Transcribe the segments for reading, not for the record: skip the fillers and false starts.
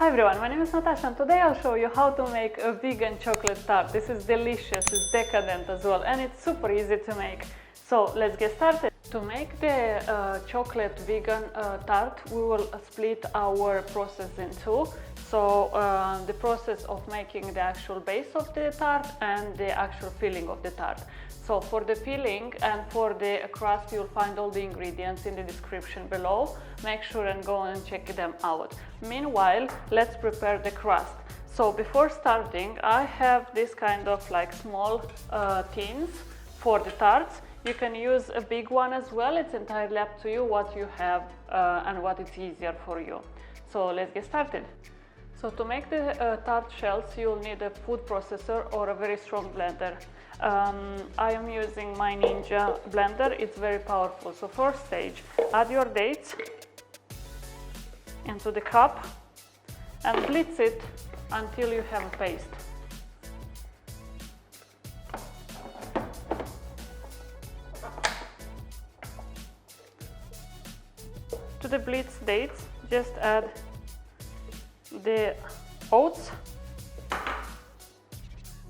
Hi everyone, my name is Natasha and today I'll show you how to make a vegan chocolate tart. This is delicious, it's decadent as well, and it's super easy to make. So let's get started. To make the chocolate vegan tart, we will split our process in two. So the process of making the actual base of the tart and the actual filling of the tart. So for the filling and for the crust, you'll find all the ingredients in the description below. Make sure and go and check them out. Meanwhile, let's prepare the crust. So before starting, I have this kind of like small tins for the tarts. You can use a big one as well. It's entirely up to you what you have and what is easier for you. So let's get started. So to make the tart shells, you'll need a food processor or a very strong blender. I am using my Ninja blender. It's very powerful. So first stage, add your dates into the cup and blitz it until you have a paste. To the blitz dates, just add the oats,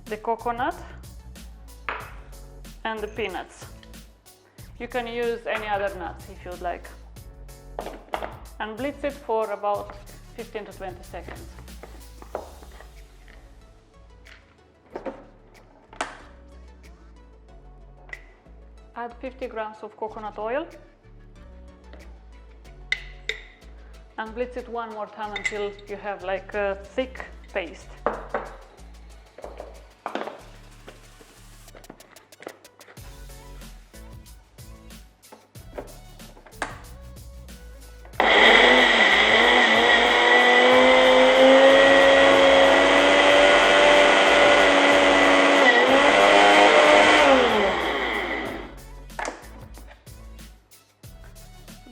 the coconut, and the peanuts. You can use any other nuts if you'd like. And blitz it for about 15 to 20 seconds. Add 50 grams of coconut oil and blitz it one more time until you have like a thick paste.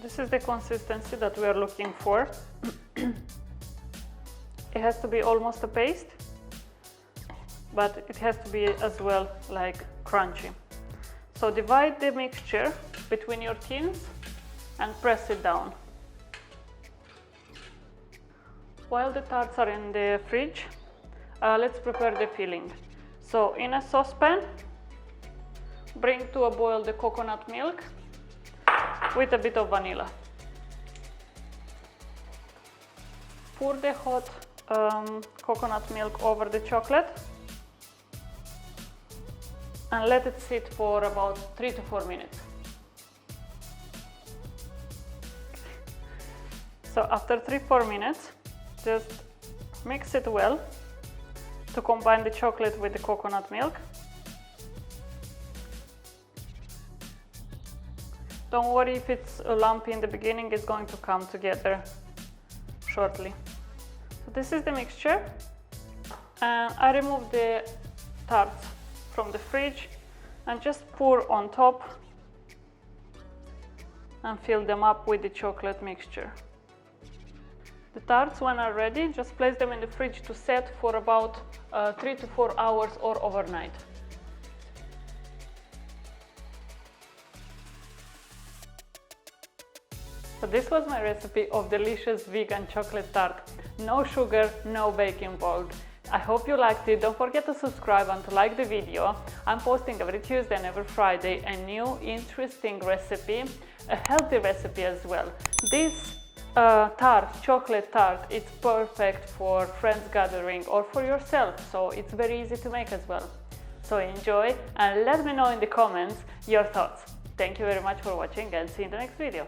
This is the consistency that we are looking for. It has to be almost a paste, but it has to be as well like crunchy. So divide the mixture between your tins and press it down. While the tarts are in the fridge, let's prepare the filling. So in a saucepan, bring to a boil the coconut milk with a bit of vanilla. Pour the hot coconut milk over the chocolate and let it sit for about 3 to 4 minutes. So after 3-4 minutes, just mix it well to combine the chocolate with the coconut milk. Don't worry if it's lumpy in the beginning, it's going to come together shortly. So this is the mixture, and I remove the tarts from the fridge and just pour on top and fill them up with the chocolate mixture. The tarts, when are ready, just place them in the fridge to set for about 3 to 4 hours or overnight. So this was my recipe of delicious vegan chocolate tart. No sugar, no baking involved. I hope you liked it. Don't forget to subscribe and to like the video. I'm posting every Tuesday and every Friday a new interesting recipe, a healthy recipe as well. This chocolate tart, it's perfect for friends gathering or for yourself, so it's very easy to make as well. So enjoy and let me know in the comments your thoughts. Thank you very much for watching and see you in the next video.